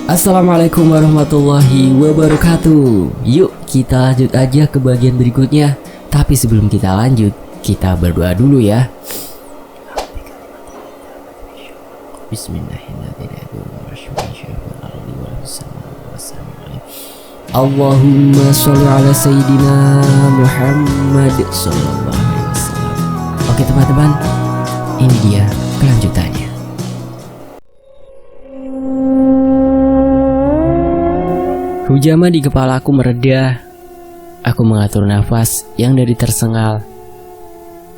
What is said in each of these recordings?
Assalamualaikum warahmatullahi wabarakatuh. Yuk kita lanjut aja ke bagian berikutnya. Tapi sebelum kita lanjut, kita berdoa dulu ya. Allahumma sholli ala sayyidina Muhammad sallallahu alaihi wasallam. Oke teman-teman, ini dia kelanjutannya. Hujama di kepalaku mereda. Aku mengatur nafas yang dari tersengal.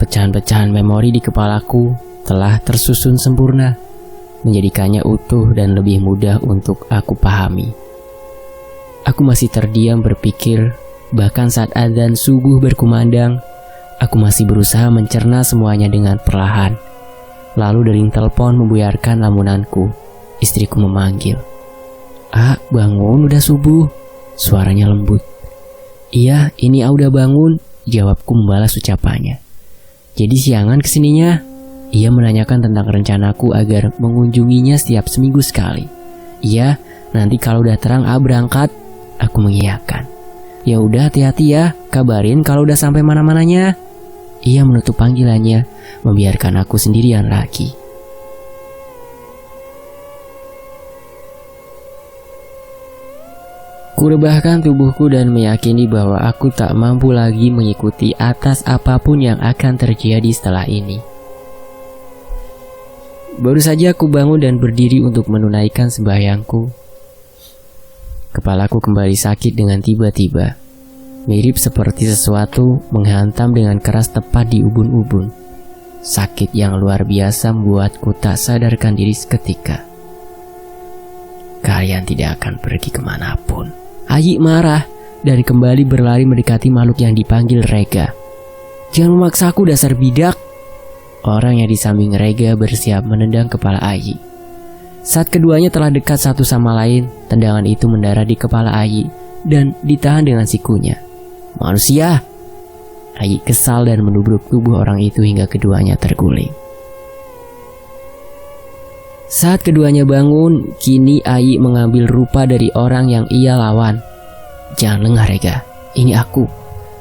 Pecahan-pecahan memori di kepalaku telah tersusun sempurna, menjadikannya utuh dan lebih mudah untuk aku pahami. Aku masih terdiam berpikir, bahkan saat adzan subuh berkumandang, aku masih berusaha mencerna semuanya dengan perlahan. Lalu dering telepon membuyarkan lamunanku. Istriku memanggil. "Ah, bangun, udah subuh." Suaranya lembut. "Iya, ini udah bangun," jawabku membalas ucapannya. "Jadi siangan kesininya?" Ia menanyakan tentang rencanaku agar mengunjunginya setiap seminggu sekali. "Iya, nanti kalau udah terang berangkat," aku mengiyakan. "Ya udah, hati-hati ya, kabarin kalau udah sampai mana-mananya." Ia menutup panggilannya, membiarkan aku sendirian lagi. Kurebahkan tubuhku dan meyakini bahwa aku tak mampu lagi mengikuti atas apapun yang akan terjadi setelah ini. Baru saja aku bangun dan berdiri untuk menunaikan sembahyangku. Kepalaku kembali sakit dengan tiba-tiba. Mirip seperti sesuatu menghantam dengan keras tepat di ubun-ubun. Sakit yang luar biasa membuatku tak sadarkan diri seketika. "Kalian tidak akan pergi kemanapun." Ayi marah dan kembali berlari mendekati makhluk yang dipanggil Rega. "Jangan memaksaku, dasar bidak." Orang yang di samping Rega bersiap menendang kepala Ayi. Saat keduanya telah dekat satu sama lain, tendangan itu mendarat di kepala Ayi dan ditahan dengan sikunya. "Manusia!" Ayi kesal dan menubruk tubuh orang itu hingga keduanya terguling. Saat keduanya bangun, kini Ayi mengambil rupa dari orang yang ia lawan. "Jangan lengah, Rega, ini aku."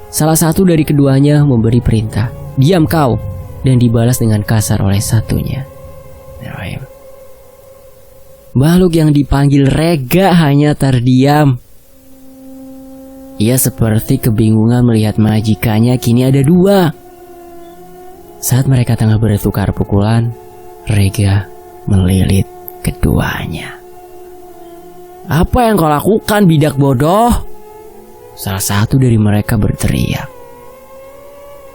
Salah satu dari keduanya memberi perintah, "Diam kau," dan dibalas dengan kasar oleh satunya. Makhluk yang dipanggil Rega hanya terdiam. Ia seperti kebingungan melihat majikannya kini ada dua. Saat mereka tengah bertukar pukulan, Rega melilit keduanya. "Apa yang kau lakukan, bidak bodoh?" Salah satu dari mereka berteriak.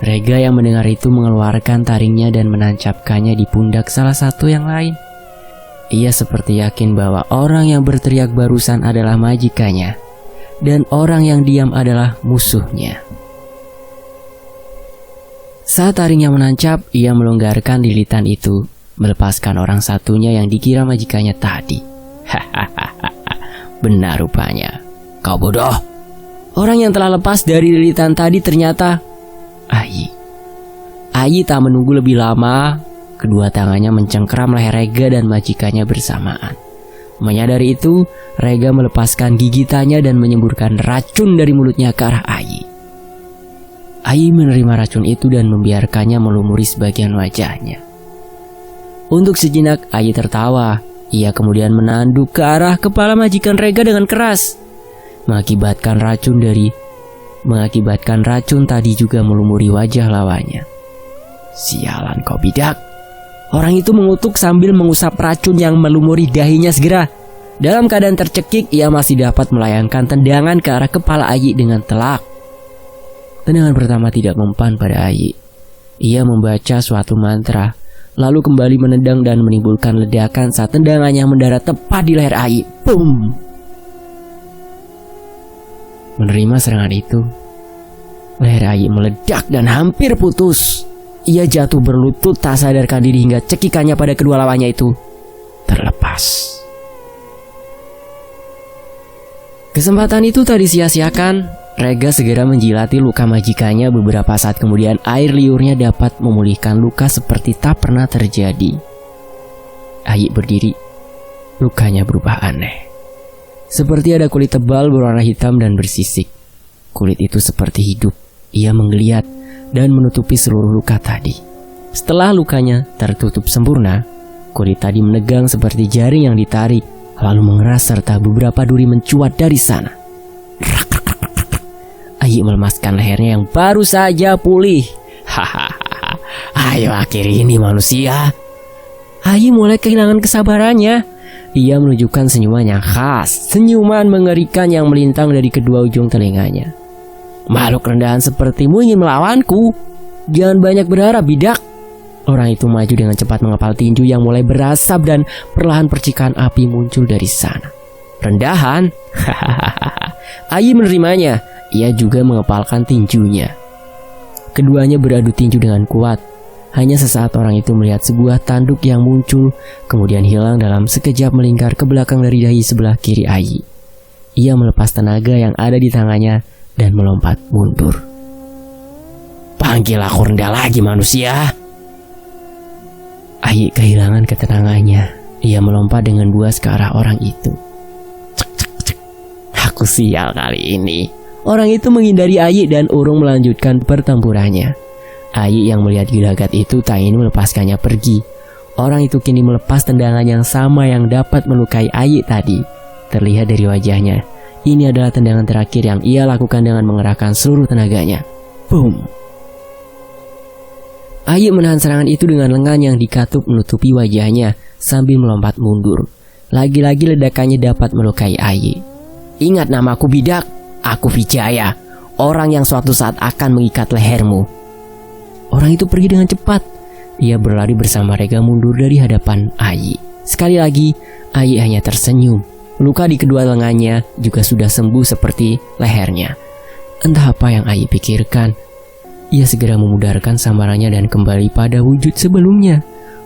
Rega yang mendengar itu mengeluarkan taringnya dan menancapkannya di pundak salah satu yang lain. Ia seperti yakin bahwa orang yang berteriak barusan adalah majikannya dan orang yang diam adalah musuhnya. Saat taringnya menancap, ia melonggarkan lilitan itu, melepaskan orang satunya yang dikira majikannya tadi. "Hahaha, benar rupanya. Kau bodoh." Orang yang telah lepas dari lilitan tadi ternyata Ayi. Ayi tak menunggu lebih lama, kedua tangannya mencengkeram leher Rega dan majikannya bersamaan. Menyadari itu, Rega melepaskan gigitannya dan menyemburkan racun dari mulutnya ke arah Ayi. Ayi menerima racun itu dan membiarkannya melumuri sebagian wajahnya. Untuk sejenak Ayi tertawa. Ia kemudian menanduk ke arah kepala majikan Rega dengan keras, mengakibatkan racun tadi juga melumuri wajah lawannya. "Sialan kau bidak." Orang itu mengutuk sambil mengusap racun yang melumuri dahinya segera. Dalam keadaan tercekik, ia masih dapat melayangkan tendangan ke arah kepala Ayi dengan telak. Tendangan pertama tidak mempan pada Ayi. Ia membaca suatu mantra, lalu kembali menendang dan menimbulkan ledakan saat tendangannya mendarat tepat di leher Ayi. Boom! Menerima serangan itu, leher Ayi meledak dan hampir putus. Ia jatuh berlutut tak sadarkan diri hingga cekikannya pada kedua lawannya itu terlepas. Kesempatan itu tak disia-siakan. Rega segera menjilati luka majikannya. Beberapa saat kemudian air liurnya dapat memulihkan luka seperti tak pernah terjadi. Ayi berdiri. Lukanya berubah aneh. Seperti ada kulit tebal berwarna hitam dan bersisik. Kulit itu seperti hidup. Ia menggeliat dan menutupi seluruh luka tadi. Setelah lukanya tertutup sempurna, kulit tadi menegang seperti jaring yang ditarik, lalu mengeras serta beberapa duri mencuat dari sana. Ayi melemaskan lehernya yang baru saja pulih. Hahaha, ayo akhiri ini manusia. Ayi mulai kehilangan kesabarannya. Ia menunjukkan senyuman yang khas, senyuman mengerikan yang melintang dari kedua ujung telinganya. Makhluk rendahan sepertimu ingin melawanku? Jangan banyak berharap, bidak. Orang itu maju dengan cepat mengepal tinju yang mulai berasap dan perlahan percikan api muncul dari sana. Rendahan? Ayi menerimanya. Ia juga mengepalkan tinjunya. Keduanya beradu tinju dengan kuat. Hanya sesaat orang itu melihat sebuah tanduk yang muncul, kemudian hilang dalam sekejap melingkar ke belakang dari dahi sebelah kiri Ayi. Ia melepas tenaga yang ada di tangannya dan melompat mundur. Panggil aku rendah lagi manusia. Ayi kehilangan ketenangannya. Ia melompat dengan buas ke arah orang itu. Cek, cek, cek. Aku sial kali ini. Orang itu menghindari Ayi dan urung melanjutkan pertempurannya. Ayi yang melihat gelagat itu tak ingin melepaskannya pergi. Orang itu kini melepas tendangan yang sama yang dapat melukai Ayi tadi. Terlihat dari wajahnya, ini adalah tendangan terakhir yang ia lakukan dengan mengerahkan seluruh tenaganya. Boom! Ayi menahan serangan itu dengan lengan yang dikatup menutupi wajahnya sambil melompat mundur. Lagi-lagi ledakannya dapat melukai Ayi. Ingat namaku, bidak. Aku Wijaya, orang yang suatu saat akan mengikat lehermu. Orang itu pergi dengan cepat. Ia berlari bersama Rega mundur dari hadapan Ayi. Sekali lagi, Ayi hanya tersenyum. Luka di kedua lengannya juga sudah sembuh seperti lehernya. Entah apa yang Ayi pikirkan. Ia segera memudarkan samarannya dan kembali pada wujud sebelumnya.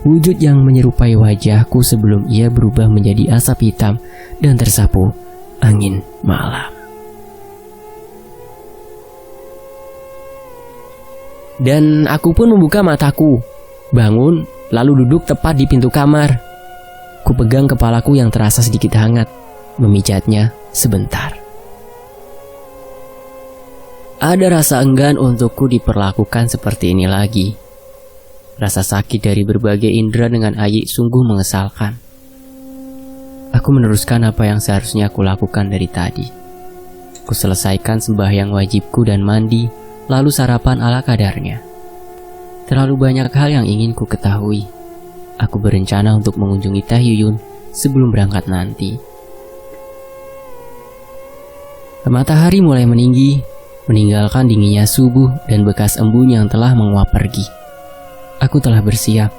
Wujud yang menyerupai wajahku sebelum ia berubah menjadi asap hitam dan tersapu angin malam. Dan aku pun membuka mataku, bangun, lalu duduk tepat di pintu kamar. Ku pegang kepalaku yang terasa sedikit hangat, memijatnya sebentar. Ada rasa enggan untukku diperlakukan seperti ini lagi. Rasa sakit dari berbagai indera dengan Ayi sungguh mengesalkan. Aku meneruskan apa yang seharusnya aku lakukan dari tadi. Ku selesaikan sembahyang wajibku dan mandi, lalu sarapan ala kadarnya. Terlalu banyak hal yang ingin ku ketahui. Aku berencana untuk mengunjungi Taehyun sebelum berangkat nanti. Matahari mulai meninggi, meninggalkan dinginnya subuh dan bekas embun yang telah menguap pergi. Aku telah bersiap.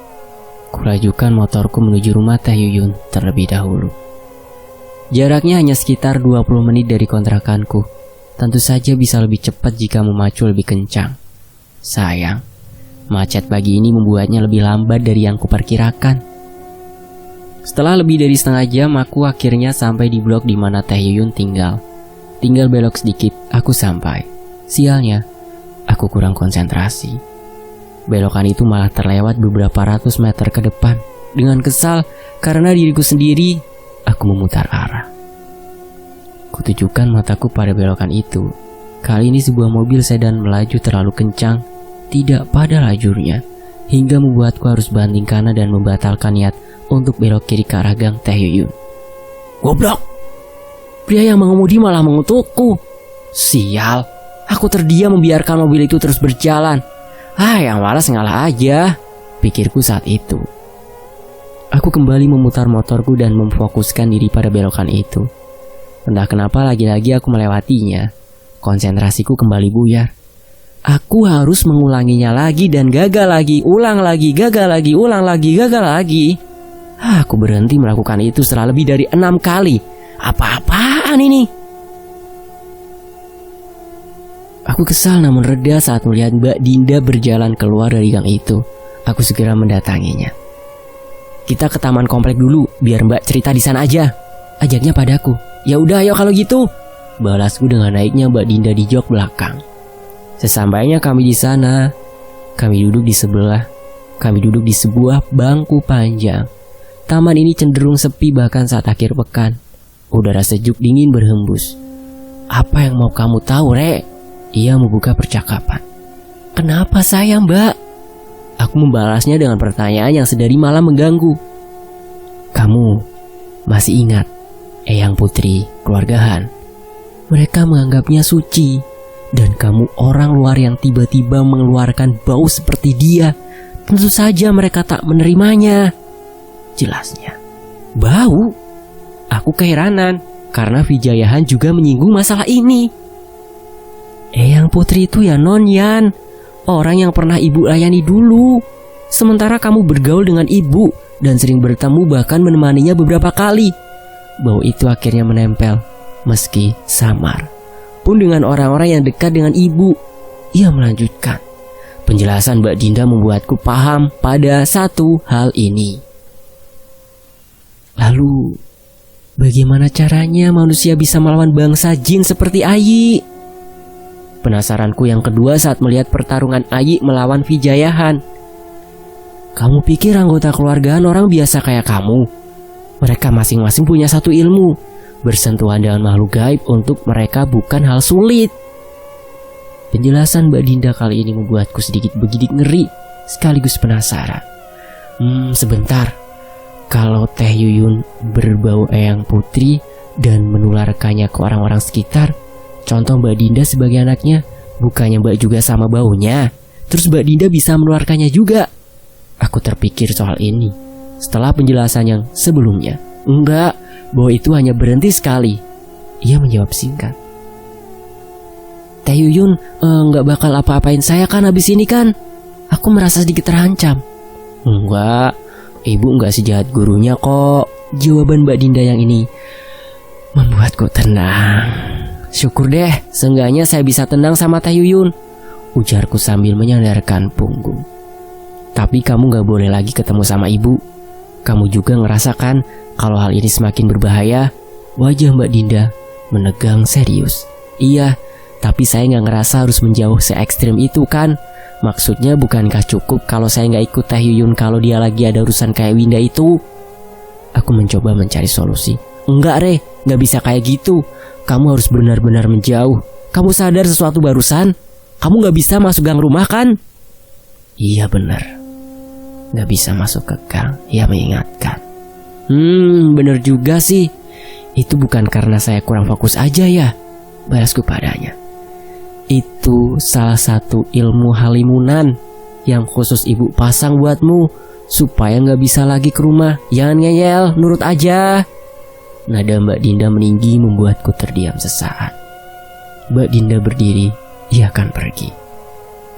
Kulajukan motorku menuju rumah Taehyun terlebih dahulu. Jaraknya hanya sekitar 20 menit dari kontrakanku. Tentu saja bisa lebih cepat jika memacu lebih kencang. Sayang, macet pagi ini membuatnya lebih lambat dari yang kuperkirakan. Setelah lebih dari setengah jam, aku akhirnya sampai di blok di mana Taehyun tinggal. Tinggal belok sedikit, aku sampai. Sialnya, aku kurang konsentrasi. Belokan itu malah terlewat beberapa ratus meter ke depan. Dengan kesal, karena diriku sendiri, aku memutar arah. Kutujukan mataku pada belokan itu. Kali ini sebuah mobil sedan melaju terlalu kencang, tidak pada lajurnya, hingga membuatku harus banting kanan dan membatalkan niat untuk belok kiri ke arah gang Taehyun. Goblok! Pria yang mengemudi malah mengutukku. Sial, aku terdiam membiarkan mobil itu terus berjalan. Yang malas ngalah aja, pikirku saat itu. Aku kembali memutar motorku dan memfokuskan diri pada belokan itu. Entah kenapa lagi-lagi aku melewatinya. Konsentrasiku kembali buyar. Aku harus mengulanginya lagi dan gagal lagi, ulang lagi, gagal lagi, ulang lagi, gagal lagi. Aku berhenti melakukan itu setelah lebih dari 6 kali. Apa-apaan ini? Aku kesal namun reda saat melihat Mbak Dinda berjalan keluar dari gang itu. Aku segera mendatanginya. Kita ke taman komplek dulu, biar Mbak cerita di sana aja, ajaknya padaku. Ya udah, ayo kalau gitu, balasku dengan naiknya Mbak Dinda di jok belakang. Sesampainya kami di sana, kami duduk di sebelah. Kami duduk di sebuah bangku panjang. Taman ini cenderung sepi bahkan saat akhir pekan. Udara sejuk dingin berhembus. Apa yang mau kamu tahu, Rek? Ia membuka percakapan. Kenapa saya, Mbak? Aku membalasnya dengan pertanyaan yang sedari malam mengganggu. Kamu masih ingat Eyang Putri keluarga Han? Mereka menganggapnya suci. Dan kamu orang luar yang tiba-tiba mengeluarkan bau seperti dia. Tentu saja mereka tak menerimanya. Jelasnya. Bau? Aku keheranan karena Vijayahan juga menyinggung masalah ini. Eyang Putri itu ya Non Yan, orang yang pernah ibu layani dulu. Sementara kamu bergaul dengan ibu dan sering bertemu bahkan menemaninya beberapa kali. Bau itu akhirnya menempel meski samar pun dengan orang-orang yang dekat dengan ibu. Ia melanjutkan. Penjelasan Mbak Dinda membuatku paham pada satu hal ini. Lalu, bagaimana caranya manusia bisa melawan bangsa jin seperti Ayi? Penasaranku yang kedua saat melihat pertarungan Ayi melawan Vijayahan. Kamu pikir anggota keluargaan orang biasa kayak kamu? Mereka masing-masing punya satu ilmu. Bersentuhan dengan makhluk gaib untuk mereka bukan hal sulit. Penjelasan Mbak Dinda kali ini membuatku sedikit begidik ngeri sekaligus penasaran. Sebentar. Kalau Teh Yuyun berbau Eyang Putri dan menularkannya ke orang-orang sekitar, contoh Mbak Dinda sebagai anaknya, bukannya Mbak juga sama baunya? Terus Mbak Dinda bisa menularkannya juga? Aku terpikir soal ini setelah penjelasan yang sebelumnya. Enggak, bau itu hanya berhenti sekali. Ia menjawab singkat. Teh Yuyun enggak bakal apa-apain saya kan habis ini kan? Aku merasa sedikit terancam. Enggak, ibu enggak sejahat gurunya kok. Jawaban Mbak Dinda yang ini membuatku tenang. Syukur deh, seenggaknya saya bisa tenang sama Teh Yuyun, ujarku sambil menyandarkan punggung. Tapi kamu gak boleh lagi ketemu sama ibu. Kamu juga ngerasakan kalau hal ini semakin berbahaya. Wajah Mbak Dinda menegang serius. Iya, tapi saya gak ngerasa harus menjauh se-ekstrim itu kan. Maksudnya bukankah cukup kalau saya gak ikut Teh Yuyun kalau dia lagi ada urusan kayak Winda itu? Aku mencoba mencari solusi. Enggak Re, gak bisa kayak gitu. Kamu harus benar-benar menjauh. Kamu sadar sesuatu barusan? Kamu gak bisa masuk gang rumah kan? Iya benar, gak bisa masuk ke gang. Ia mengingatkan. Bener juga sih. Itu bukan karena saya kurang fokus aja ya, balasku padanya. Itu salah satu ilmu halimunan yang khusus ibu pasang buatmu, supaya gak bisa lagi ke rumah. Jangan ngeyel, nurut aja. Nada Mbak Dinda meninggi membuatku terdiam sesaat. Mbak Dinda berdiri, ia akan pergi.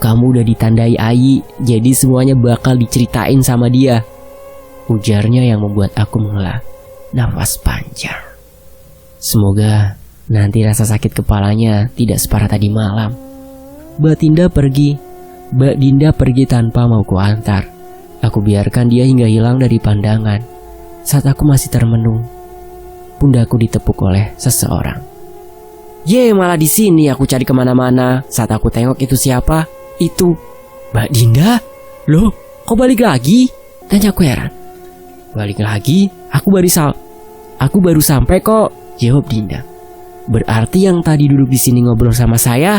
Kamu udah ditandai Ayi, jadi semuanya bakal diceritain sama dia, ujarnya yang membuat aku menghela nafas panjang. Semoga nanti rasa sakit kepalanya tidak separah tadi malam. Mbak Dinda pergi tanpa mau kuantar. Aku biarkan dia hingga hilang dari pandangan. Saat aku masih termenung, pundakku ditepuk oleh seseorang. Malah di sini aku cari kemana-mana. Saat aku tengok itu siapa? Itu Mbak Dinda. Loh, kok balik lagi? Tanyaku heran. Balik lagi? Aku baru sampai kok, jawab Dinda. Berarti yang tadi duduk di sini ngobrol sama saya?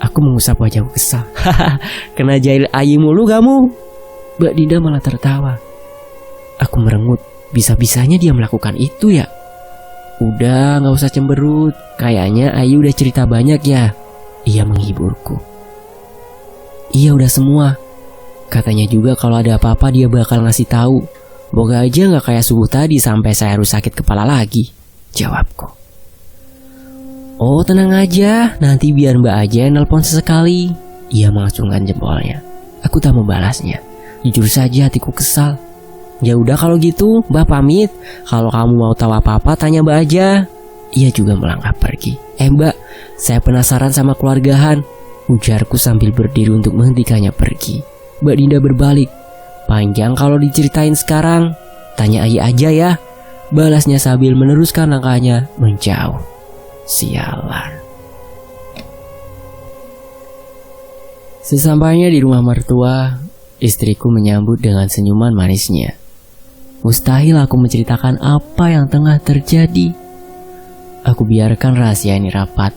Aku mengusap wajahku kesal. Kena jahil Ayi mulu kamu. Mbak Dinda malah tertawa. Aku merengut. Bisa-bisanya dia melakukan itu ya? Udah, gak usah cemberut. Kayaknya Ayu udah cerita banyak ya. Ia menghiburku. Iya udah semua. Katanya juga kalau ada apa-apa dia bakal ngasih tahu. Moga aja gak kayak subuh tadi sampai saya harus sakit kepala lagi, jawabku. Oh tenang aja, nanti biar Mbak aja yang nelpon sesekali. Ia mengacungkan jempolnya. Aku tak membalasnya. Jujur saja hatiku kesal. Ya udah kalau gitu, Mbak pamit. Kalau kamu mau tahu apa-apa tanya Mbak aja. Ia juga melangkah pergi. Mbak, saya penasaran sama keluarga Han, ujarku sambil berdiri untuk menghentikannya pergi. Mbak Dinda berbalik. Panjang kalau diceritain sekarang. Tanya Ayi aja ya, balasnya sambil meneruskan langkahnya menjauh. Sialan. Sesampainya di rumah mertua, istriku menyambut dengan senyuman manisnya. Mustahil aku menceritakan apa yang tengah terjadi. aku biarkan rahasia ini rapat.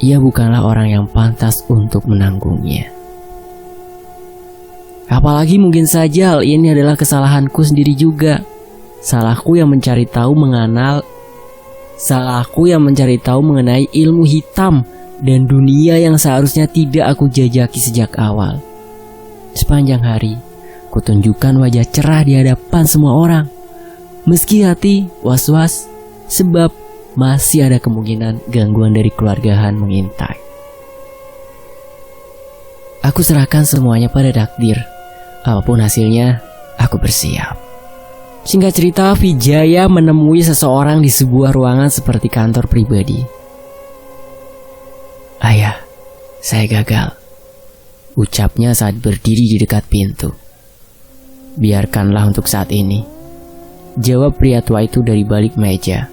Ia bukanlah orang yang pantas untuk menanggungnya. Apalagi mungkin saja hal ini adalah kesalahanku sendiri juga. Salahku yang mencari tahu mengenai ilmu hitam dan dunia yang seharusnya tidak aku jajaki sejak awal. Sepanjang hari, kutunjukkan wajah cerah di hadapan semua orang. Meski hati was-was, sebab masih ada kemungkinan gangguan dari keluarga Han mengintai. Aku serahkan semuanya pada takdir. Apapun hasilnya, aku bersiap. Singkat cerita, Vijaya menemui seseorang di sebuah ruangan seperti kantor pribadi. "Ayah, saya gagal," ucapnya saat berdiri di dekat pintu. "Biarkanlah untuk saat ini," jawab pria tua itu dari balik meja.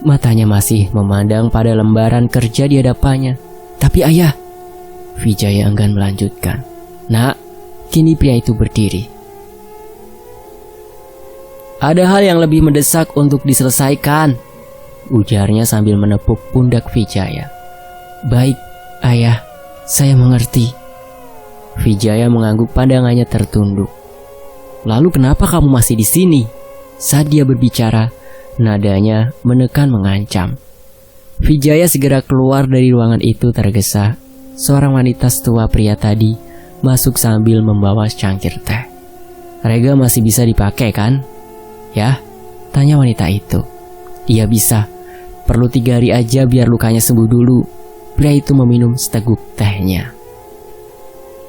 Matanya masih memandang pada lembaran kerja di hadapannya. "Tapi ayah," Vijaya enggan melanjutkan. "Nak," kini pria itu berdiri. "Ada hal yang lebih mendesak untuk diselesaikan," ujarnya sambil menepuk pundak Vijaya. "Baik, ayah, saya mengerti." Vijaya mengangguk, pandangannya tertunduk. "Lalu kenapa kamu masih di sini?" Saat dia berbicara, nadanya menekan mengancam. Vijaya segera keluar dari ruangan itu tergesa. Seorang wanita setua pria tadi masuk sambil membawa secangkir teh. "Rega masih bisa dipakai kan?" "Ya," tanya wanita itu. "Iya bisa. Perlu 3 hari aja biar lukanya sembuh dulu." Pria itu meminum seteguk tehnya.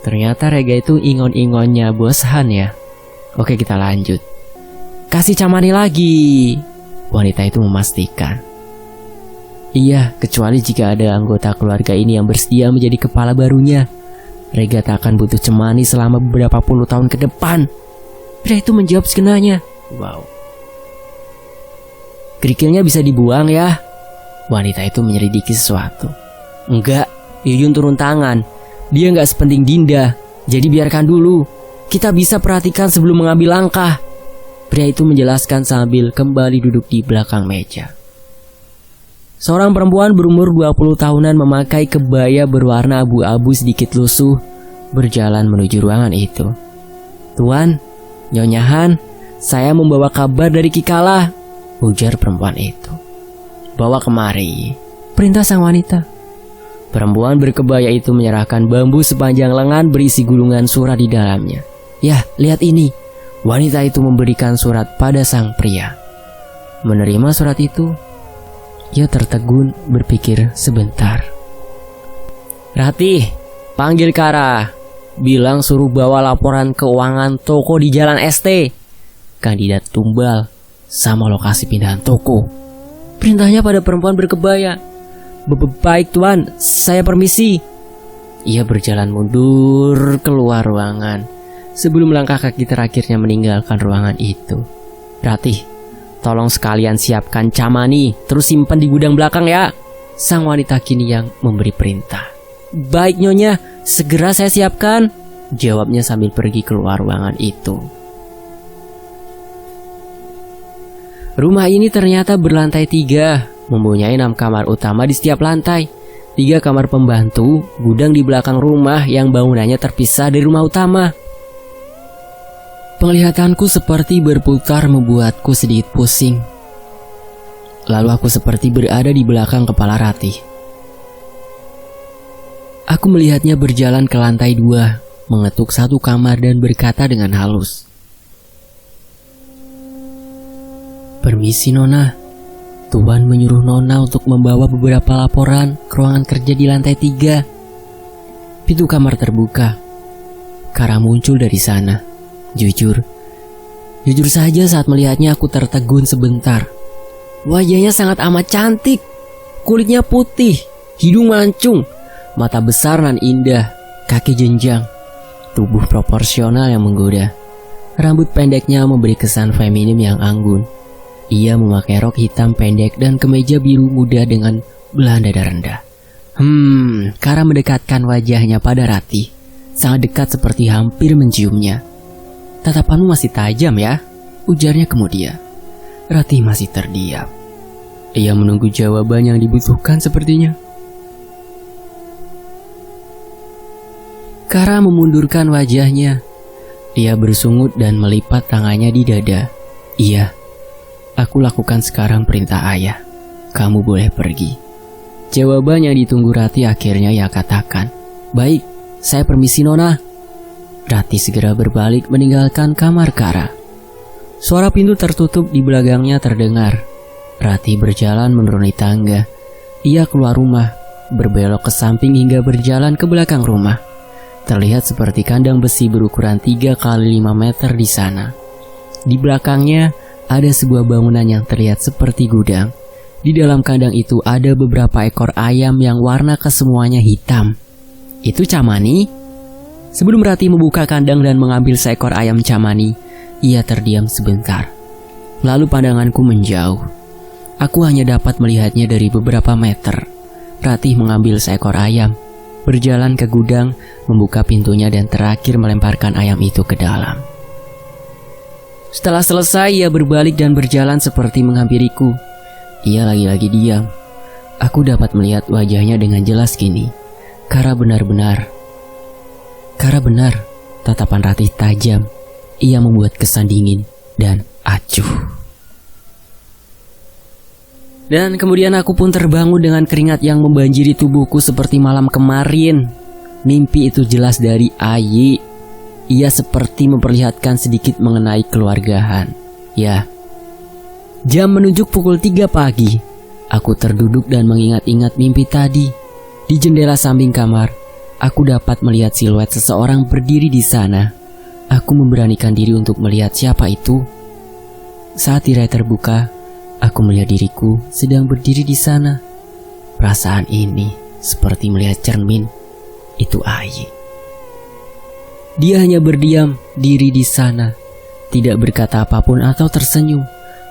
Ternyata Rega itu ingon-ingonnya bos Han ya. Oke, kita lanjut. "Kasih camani lagi," wanita itu memastikan. "Iya, kecuali jika ada anggota keluarga ini yang bersedia menjadi kepala barunya. Rega tak akan butuh cemani selama beberapa puluh tahun ke depan." Pria itu menjawab sekenanya. "Wow. Kerikilnya bisa dibuang ya?" Wanita itu menyelidiki sesuatu. "Enggak, Yuyun turun tangan. Dia nggak sepenting Dinda. Jadi biarkan dulu. Kita bisa perhatikan sebelum mengambil langkah." Pria itu menjelaskan sambil kembali duduk di belakang meja. Seorang perempuan berumur 20 tahunan memakai kebaya berwarna abu-abu sedikit lusuh berjalan menuju ruangan itu. "Tuan, Nyonya Han, saya membawa kabar dari Kikala," ujar perempuan itu. "Bawa kemari," perintah sang wanita. Perempuan berkebaya itu menyerahkan bambu sepanjang lengan berisi gulungan surat di dalamnya. "Yah, lihat ini." Wanita itu memberikan surat pada sang pria. Menerima surat itu, ia tertegun berpikir sebentar. "Ratih, panggil Kara. Bilang suruh bawa laporan keuangan toko di Jalan ST. Kandidat tumbal sama lokasi pindahan toko." Perintahnya pada perempuan berkebaya. "Baik tuan, saya permisi." Ia berjalan mundur keluar ruangan sebelum langkah kaki terakhirnya meninggalkan ruangan itu. "Ratih, tolong sekalian siapkan camani, terus simpan di gudang belakang ya," sang wanita kini yang memberi perintah. "Baik Nyonya, segera saya siapkan," jawabnya sambil pergi keluar ruangan itu. Rumah ini ternyata berlantai 3, mempunyai 6 kamar utama di setiap lantai, 3 kamar pembantu, gudang di belakang rumah yang bangunannya terpisah dari rumah utama. Penglihatanku seperti berputar membuatku sedikit pusing. Lalu aku seperti berada di belakang kepala Ratih. Aku melihatnya berjalan ke lantai 2, mengetuk satu kamar dan berkata dengan halus, "Permisi Nona, Tuan menyuruh Nona untuk membawa beberapa laporan ke ruangan kerja di lantai 3. Pintu kamar terbuka. Kara muncul dari sana. Jujur saja saat melihatnya aku tertegun sebentar. Wajahnya sangat amat cantik. Kulitnya putih, hidung mancung, mata besar dan indah, kaki jenjang, tubuh proporsional yang menggoda. Rambut pendeknya memberi kesan feminim yang anggun. Ia memakai rok hitam pendek dan kemeja biru muda dengan belahan dada rendah. Kara mendekatkan wajahnya pada Ratih, sangat dekat seperti hampir menciumnya. "Tatapanmu masih tajam ya," ujarnya kemudian. Ratih masih terdiam. Ia menunggu jawaban yang dibutuhkan sepertinya. Kara memundurkan wajahnya. Ia bersungut dan melipat tangannya di dada. Iya, aku lakukan sekarang perintah ayah. Kamu boleh pergi. Jawaban yang ditunggu Rati akhirnya ia katakan. Baik, saya permisi Nona. Rati segera berbalik meninggalkan kamar Kara. Suara pintu tertutup di belakangnya terdengar. Rati berjalan menuruni tangga. Ia keluar rumah, berbelok ke samping hingga berjalan ke belakang rumah. Terlihat seperti kandang besi berukuran 3 kali 5 meter di sana. Di belakangnya ada sebuah bangunan yang terlihat seperti gudang. Di dalam kandang itu ada beberapa ekor ayam yang warna kesemuanya hitam. Itu Camani? Sebelum Rati membuka kandang dan mengambil seekor ayam Camani, ia terdiam sebentar. Lalu pandanganku menjauh. Aku hanya dapat melihatnya dari beberapa meter. Rati mengambil seekor ayam, berjalan ke gudang, membuka pintunya dan terakhir melemparkan ayam itu ke dalam. Setelah selesai, ia berbalik dan berjalan seperti menghampiriku. Ia lagi-lagi diam. Aku dapat melihat wajahnya dengan jelas kini. Kara benar, tatapan Rati tajam. Ia membuat kesan dingin dan acuh. Dan kemudian aku pun terbangun dengan keringat yang membanjiri tubuhku seperti malam kemarin. Mimpi itu jelas dari Ayi. Ia seperti memperlihatkan sedikit mengenai keluargaan. Ya, jam menunjuk pukul 3 pagi. Aku terduduk dan mengingat-ingat mimpi tadi. Di jendela samping kamar, aku dapat melihat siluet seseorang berdiri di sana. Aku memberanikan diri untuk melihat siapa itu. Saat tirai terbuka, aku melihat diriku sedang berdiri di sana. Perasaan ini seperti melihat cermin. Itu Ayi. Dia hanya berdiam diri di sana, tidak berkata apapun atau tersenyum.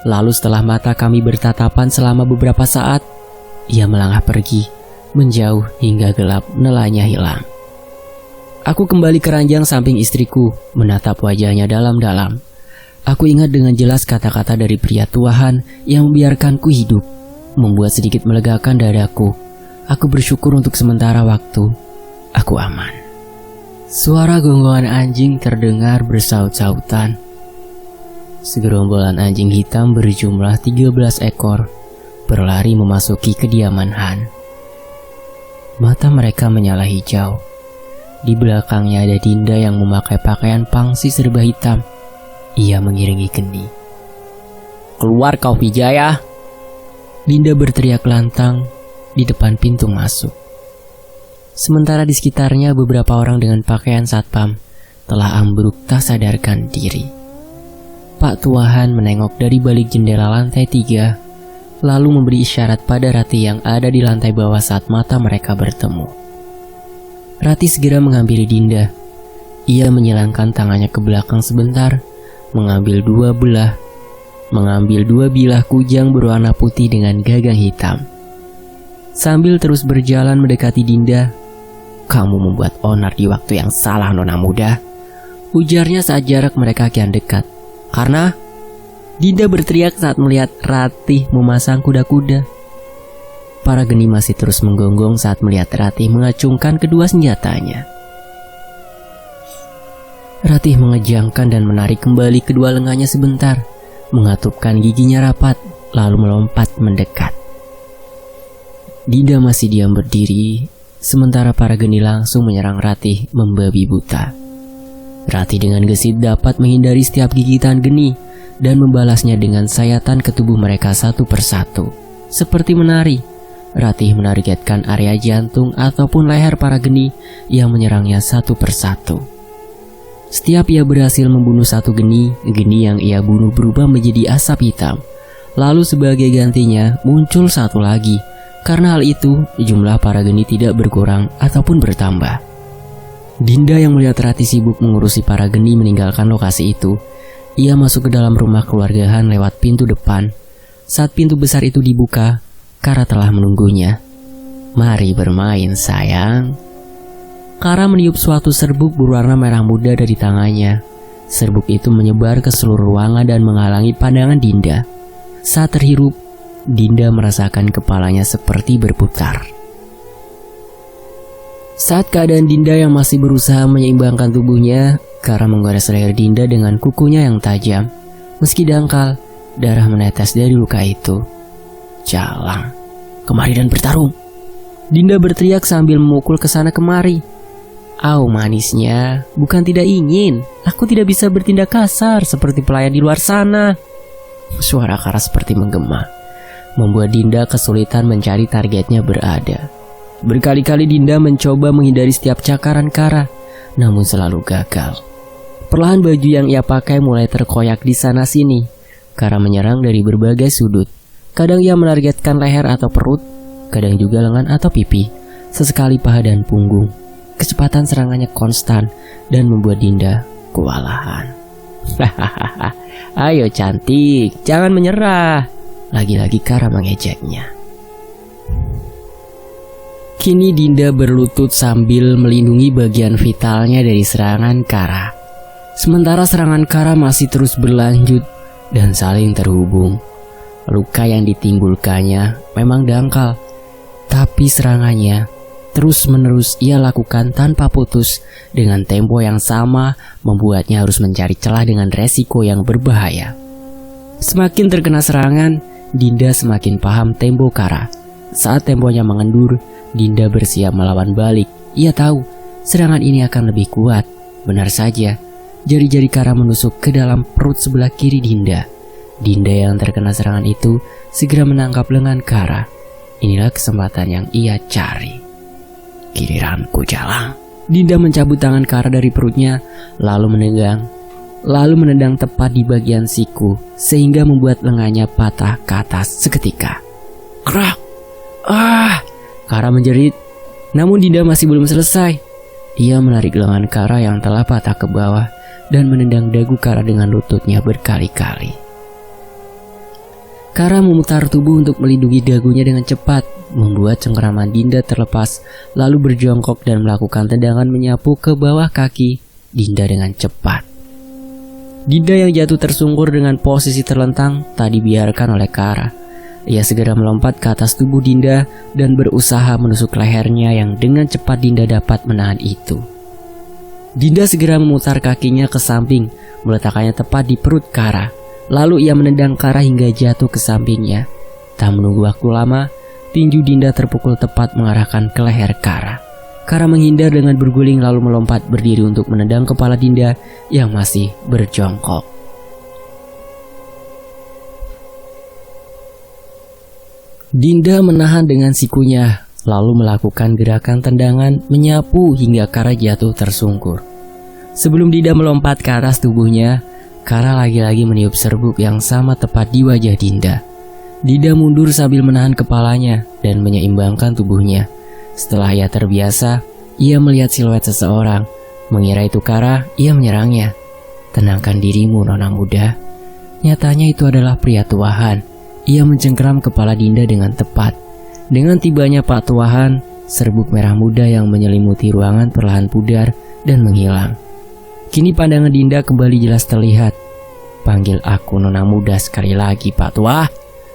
Lalu setelah mata kami bertatapan selama beberapa saat, ia melangkah pergi, menjauh hingga gelap nelanya hilang. Aku kembali ke ranjang samping istriku, menatap wajahnya dalam-dalam. Aku ingat dengan jelas kata-kata dari pria tuahan yang membiarkanku hidup, membuat sedikit melegakan dadaku. Aku bersyukur untuk sementara waktu, aku aman. Suara gonggongan anjing terdengar bersaut-sautan. Segerombolan anjing hitam berjumlah 13 ekor berlari memasuki kediaman Han. Mata mereka menyala hijau. Di belakangnya ada Dinda yang memakai pakaian pangsi serba hitam. Ia mengiringi Geni. "Keluar kau Wijaya!" Dinda berteriak lantang di depan pintu masuk. Sementara di sekitarnya beberapa orang dengan pakaian satpam telah ambruk tak sadarkan diri. Pak Tuahan menengok dari balik jendela lantai 3, lalu memberi isyarat pada Rati yang ada di lantai bawah saat mata mereka bertemu. Rati segera menghampiri Dinda. Ia menyilangkan tangannya ke belakang sebentar, mengambil dua bilah kujang berwarna putih dengan gagang hitam. Sambil terus berjalan mendekati Dinda, "Kamu membuat onar di waktu yang salah, Nona muda," ujarnya saat jarak mereka kian dekat. "Karena," Dinda berteriak saat melihat Rati memasang kuda-kuda. Para Geni masih terus menggonggong saat melihat Rati mengacungkan kedua senjatanya. Rati mengejangkan dan menarik kembali kedua lengannya sebentar, mengatupkan giginya rapat, lalu melompat mendekat. Dinda masih diam berdiri, sementara para Geni langsung menyerang Rati membabi buta. Rati dengan gesit dapat menghindari setiap gigitan Geni dan membalasnya dengan sayatan ke tubuh mereka satu persatu. Seperti menari, Rati menargetkan area jantung ataupun leher para Geni yang menyerangnya satu persatu. Setiap ia berhasil membunuh satu Geni yang ia bunuh berubah menjadi asap hitam. Lalu sebagai gantinya muncul satu lagi. Karena hal itu, jumlah para Geni tidak berkurang ataupun bertambah. Dinda yang melihat Rati sibuk mengurusi para Geni meninggalkan lokasi itu. Ia masuk ke dalam rumah keluarga Han lewat pintu depan. Saat pintu besar itu dibuka, Kara telah menunggunya. "Mari bermain, sayang." Kara meniup suatu serbuk berwarna merah muda dari tangannya. Serbuk itu menyebar ke seluruh ruangan dan menghalangi pandangan Dinda. Saat terhirup, Dinda merasakan kepalanya seperti berputar. Saat keadaan Dinda yang masih berusaha menyeimbangkan tubuhnya, Kara menggores leher Dinda dengan kukunya yang tajam. Meski dangkal, darah menetes dari luka itu. "Jalang, kemari dan bertarung!" Dinda berteriak sambil memukul ke sana kemari. "Au manisnya, bukan tidak ingin. Aku tidak bisa bertindak kasar seperti pelayan di luar sana." Suara Kara seperti menggema, membuat Dinda kesulitan mencari targetnya berada. Berkali-kali Dinda mencoba menghindari setiap cakaran Kara, namun selalu gagal. Perlahan baju yang ia pakai mulai terkoyak di sana-sini. Kara menyerang dari berbagai sudut. Kadang ia menargetkan leher atau perut, kadang juga lengan atau pipi, sesekali paha dan punggung. Kecepatan serangannya konstan dan membuat Dinda kewalahan. "Hahaha, ayo cantik, jangan menyerah." Lagi-lagi Kara mengejeknya. Kini Dinda berlutut sambil melindungi bagian vitalnya dari serangan Kara. Sementara serangan Kara masih terus berlanjut dan saling terhubung. Luka yang ditimbulkannya memang dangkal, tapi serangannya terus-menerus ia lakukan tanpa putus dengan tempo yang sama, membuatnya harus mencari celah dengan resiko yang berbahaya. Semakin terkena serangan, Dinda semakin paham tempo Kara. Saat temponya mengendur, Dinda bersiap melawan balik. Ia tahu serangan ini akan lebih kuat. Benar saja, jari-jari Kara menusuk ke dalam perut sebelah kiri Dinda. Dinda yang terkena serangan itu segera menangkap lengan Kara. Inilah kesempatan yang ia cari. "Giliranku, Jalang." Dinda mencabut tangan Kara dari perutnya, lalu menendang tepat di bagian siku, sehingga membuat lengannya patah ke atas seketika. "Krak! Ah!" Kara menjerit. Namun Dinda masih belum selesai. Ia menarik lengan Kara yang telah patah ke bawah dan menendang dagu Kara dengan lututnya berkali-kali. Kara memutar tubuh untuk melindungi dagunya dengan cepat, membuat cengkeraman Dinda terlepas, lalu berjongkok dan melakukan tendangan menyapu ke bawah kaki Dinda dengan cepat. Dinda yang jatuh tersungkur dengan posisi terlentang tak dibiarkan oleh Kara. Ia segera melompat ke atas tubuh Dinda dan berusaha menusuk lehernya yang dengan cepat Dinda dapat menahan itu. Dinda segera memutar kakinya ke samping, meletakkannya tepat di perut Kara. Lalu ia menendang Kara hingga jatuh ke sampingnya. Tak menunggu waktu lama, tinju Dinda terpukul tepat mengarahkan ke leher Kara. Kara menghindar dengan berguling lalu melompat berdiri untuk menendang kepala Dinda yang masih berjongkok. Dinda menahan dengan sikunya, lalu melakukan gerakan tendangan menyapu hingga Kara jatuh tersungkur. Sebelum Dinda melompat ke atas tubuhnya, Kara lagi-lagi meniup serbuk yang sama tepat di wajah Dinda. Dinda mundur sambil menahan kepalanya dan menyeimbangkan tubuhnya. Setelah ia terbiasa, ia melihat siluet seseorang. Mengira itu Kara, ia menyerangnya. "Tenangkan dirimu, nona muda." Nyatanya itu adalah pria tuahan. Ia mencengkeram kepala Dinda dengan tepat. Dengan tibanya Pak Tuahan, serbuk merah muda yang menyelimuti ruangan perlahan pudar dan menghilang. Kini pandangan Dinda kembali jelas terlihat. "Panggil aku nona muda sekali lagi, Pak Tua."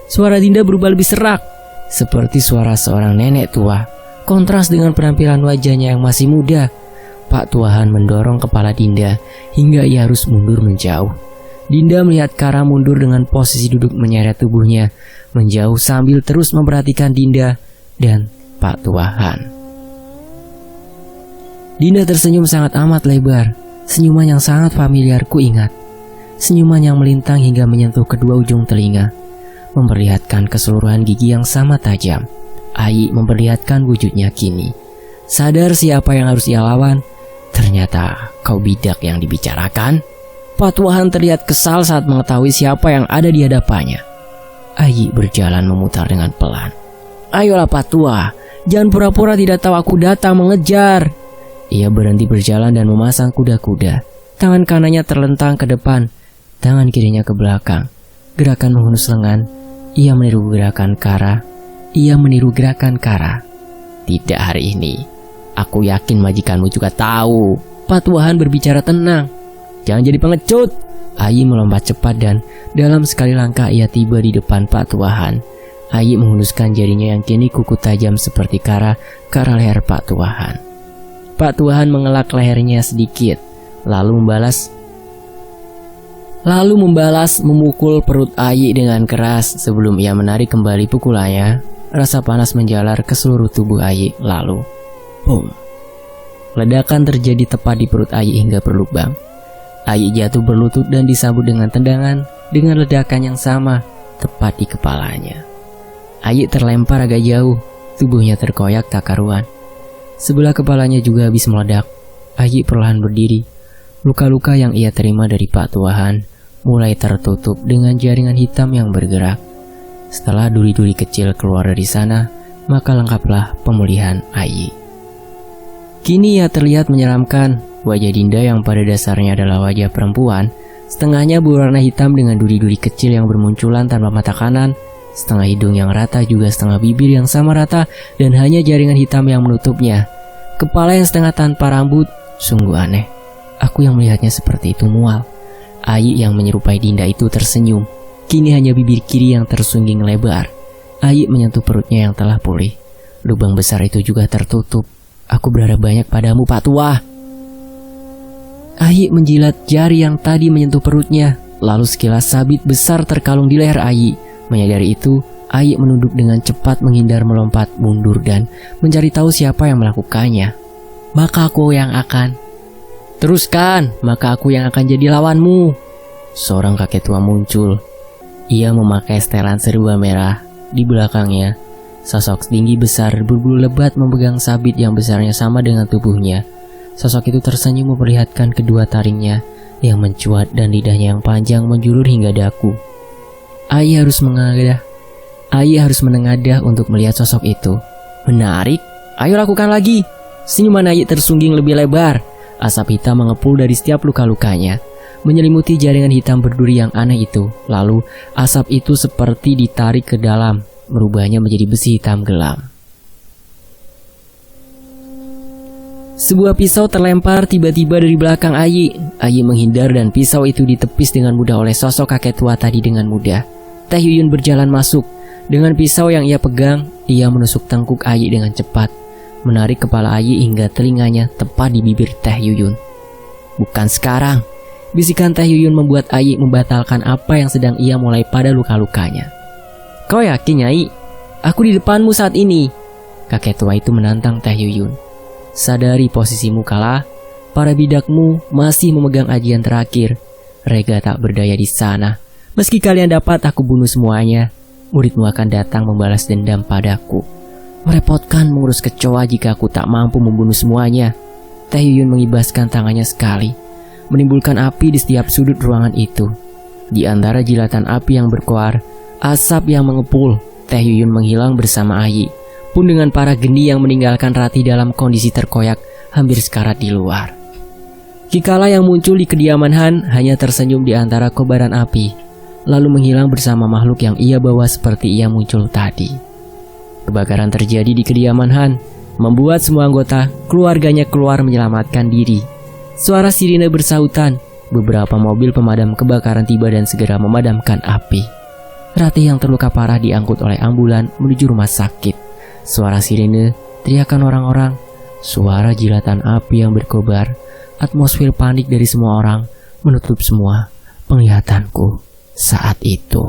Suara Dinda berubah lebih serak, seperti suara seorang nenek tua. Kontras dengan penampilan wajahnya yang masih muda. Pak Tuahan mendorong kepala Dinda hingga ia harus mundur menjauh. Dinda melihat Kara mundur dengan posisi duduk menyeret tubuhnya menjauh sambil terus memperhatikan Dinda dan Pak Tuahan. Dinda tersenyum sangat amat lebar, senyuman yang sangat familiar ku ingat. Senyuman yang melintang hingga menyentuh kedua ujung telinga, memperlihatkan keseluruhan gigi yang sama tajam. Ai memperlihatkan wujudnya kini. Sadar siapa yang harus ia lawan? Ternyata kau bidak yang dibicarakan. Pak Tuahan terlihat kesal saat mengetahui siapa yang ada di hadapannya. Ai berjalan memutar dengan pelan. "Ayolah Pak Tua, jangan pura-pura tidak tahu aku datang mengejar." Ia berhenti berjalan dan memasang kuda-kuda. Tangan kanannya terlentang ke depan, tangan kirinya ke belakang. Gerakan menghunus lengan. Ia meniru gerakan Kara. "Tidak hari ini. Aku yakin majikanmu juga tahu." Pak Tuahan berbicara tenang. "Jangan jadi pengecut." Ai melompat cepat dan dalam sekali langkah ia tiba di depan Pak Tuahan. Ayi menghunuskan jarinya yang kini kuku tajam seperti kara ke arah leher Pak Tuahan. Pak Tuahan mengelak lehernya sedikit, lalu membalas memukul perut Ayi dengan keras. Sebelum ia menarik kembali pukulannya, rasa panas menjalar ke seluruh tubuh Ayi. Lalu, boom! Ledakan terjadi tepat di perut Ayi hingga berlubang. Ayi jatuh berlutut dan disambut dengan tendangan dengan ledakan yang sama tepat di kepalanya. Ayi terlempar agak jauh, tubuhnya terkoyak tak karuan. Sebelah kepalanya juga habis meledak. Ayi perlahan berdiri. Luka-luka yang ia terima dari Pak Tuahan mulai tertutup dengan jaringan hitam yang bergerak. Setelah duri-duri kecil keluar dari sana, maka lengkaplah pemulihan Ayi. Kini ia terlihat menyeramkan. Wajah Dinda yang pada dasarnya adalah wajah perempuan, setengahnya berwarna hitam dengan duri-duri kecil yang bermunculan tanpa mata kanan, setengah hidung yang rata juga setengah bibir yang sama rata dan hanya jaringan hitam yang menutupnya. Kepala yang setengah tanpa rambut, sungguh aneh. Aku yang melihatnya seperti itu mual. Ayi yang menyerupai Dinda itu tersenyum. Kini hanya bibir kiri yang tersungging lebar. Ayi menyentuh perutnya yang telah pulih. Lubang besar itu juga tertutup. Aku berharap banyak padamu, Pak Tua. Ayi menjilat jari yang tadi menyentuh perutnya. Lalu sekilas sabit besar terkalung di leher Ayi. Menyadari itu, Ayi menunduk dengan cepat menghindar melompat mundur dan mencari tahu siapa yang melakukannya. Maka aku yang akan. Teruskan, maka aku yang akan jadi lawanmu. Seorang kakek tua muncul. Ia memakai setelan serba merah. Di belakangnya, sosok tinggi besar berbulu lebat memegang sabit yang besarnya sama dengan tubuhnya. Sosok itu tersenyum memperlihatkan kedua taringnya yang mencuat dan lidahnya yang panjang menjulur hingga daku. Ayi harus menengadah untuk melihat sosok itu. Menarik, ayo lakukan lagi. Senyuman Ayi tersungging lebih lebar. Asap hitam mengepul dari setiap luka-lukanya, menyelimuti jaringan hitam berduri yang aneh itu. Lalu asap itu seperti ditarik ke dalam, merubahnya menjadi besi hitam gelam. Sebuah pisau terlempar tiba-tiba dari belakang Ayi. Ayi menghindar dan pisau itu ditepis dengan mudah oleh sosok kakek tua tadi dengan mudah. Teh Yuyun berjalan masuk. Dengan pisau yang ia pegang, ia menusuk tengkuk Ayi dengan cepat, menarik kepala Ayi hingga telinganya tepat di bibir Teh Yuyun. Bukan sekarang. Bisikan Teh Yuyun membuat Ayi membatalkan apa yang sedang ia mulai pada luka-lukanya. Kau yakin, Nyai? Aku di depanmu saat ini. Kakek tua itu menantang Teh Yuyun. Sadari posisimu kalah, para bidakmu masih memegang ajian terakhir. Rega tak berdaya di sana. Meski kalian dapat aku bunuh semuanya, muridmu akan datang membalas dendam padaku. Merepotkan mengurus kecoa jika aku tak mampu membunuh semuanya. Teh Yuyun mengibaskan tangannya sekali, menimbulkan api di setiap sudut ruangan itu. Di antara jilatan api yang berkoar, asap yang mengepul, Teh Yuyun menghilang bersama Ayi. Pun dengan para geni yang meninggalkan Rati dalam kondisi terkoyak hampir sekarat di luar. Kikala yang muncul di kediaman Han hanya tersenyum di antara kobaran api, lalu menghilang bersama makhluk yang ia bawa seperti ia muncul tadi. Kebakaran terjadi di kediaman Han, membuat semua anggota keluarganya keluar menyelamatkan diri. Suara sirine bersahutan, beberapa mobil pemadam kebakaran tiba dan segera memadamkan api. Rati yang terluka parah diangkut oleh ambulan menuju rumah sakit. Suara sirine, teriakan orang-orang, suara jilatan api yang berkobar, atmosfer panik dari semua orang menutup semua penglihatanku saat itu.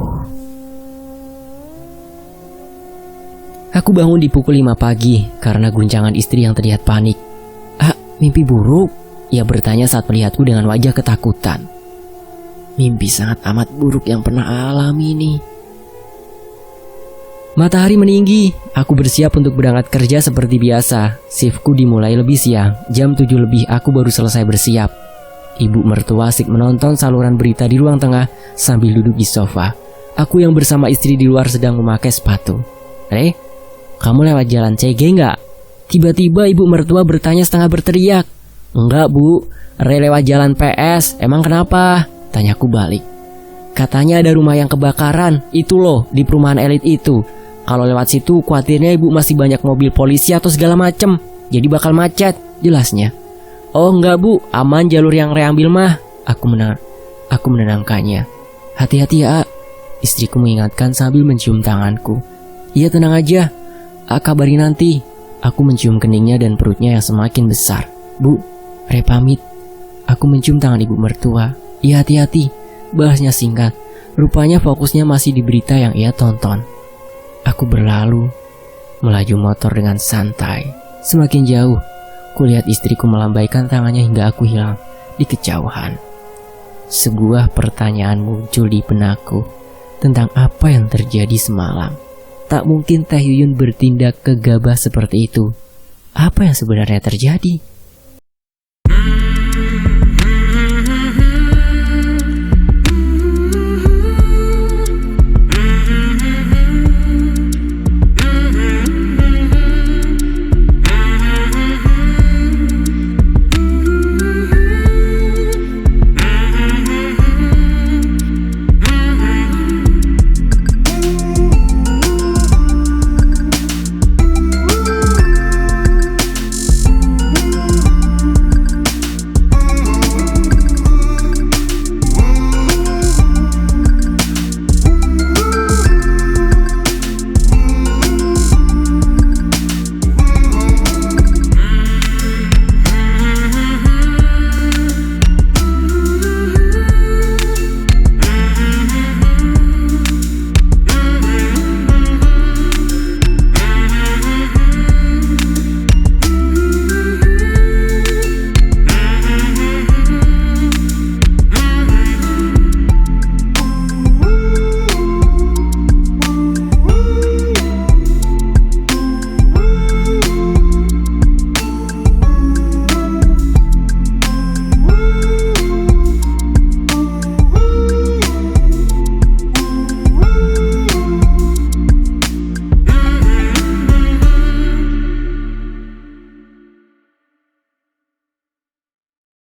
Aku bangun di pukul 5 pagi karena guncangan istri yang terlihat panik. Ah, mimpi buruk? Ia bertanya saat melihatku dengan wajah ketakutan. Mimpi sangat amat buruk yang pernah alami ini. Matahari meninggi, aku bersiap untuk berangkat kerja seperti biasa. Shiftku dimulai lebih siang, jam 7 lebih aku baru selesai bersiap. Ibu mertua asik menonton saluran berita di ruang tengah sambil duduk di sofa. Aku yang bersama istri di luar sedang memakai sepatu. Re, kamu lewat jalan CG nggak? Tiba-tiba ibu mertua bertanya setengah berteriak. Enggak bu, Re lewat jalan PS, emang kenapa? Tanyaku balik. Katanya ada rumah yang kebakaran, itu loh, di perumahan elit itu. Kalau lewat situ khawatirnya ibu masih banyak mobil polisi atau segala macem, jadi bakal macet, jelasnya. Oh enggak bu, aman jalur yang Re ambil mah. Aku menenangkannya. Hati-hati ya, istriku mengingatkan sambil mencium tanganku. Iya, tenang aja. Kabari nanti. Aku mencium keningnya dan perutnya yang semakin besar. Bu, Re pamit. Aku mencium tangan ibu mertua. Iya, hati-hati. Bahasnya singkat. Rupanya fokusnya masih di berita yang ia tonton. Aku berlalu, melaju motor dengan santai. Semakin jauh, kulihat istriku melambaikan tangannya hingga aku hilang di kejauhan. Sebuah pertanyaan muncul di benakku tentang apa yang terjadi semalam. Tak mungkin Teh Yuyun bertindak gegabah seperti itu. Apa yang sebenarnya terjadi?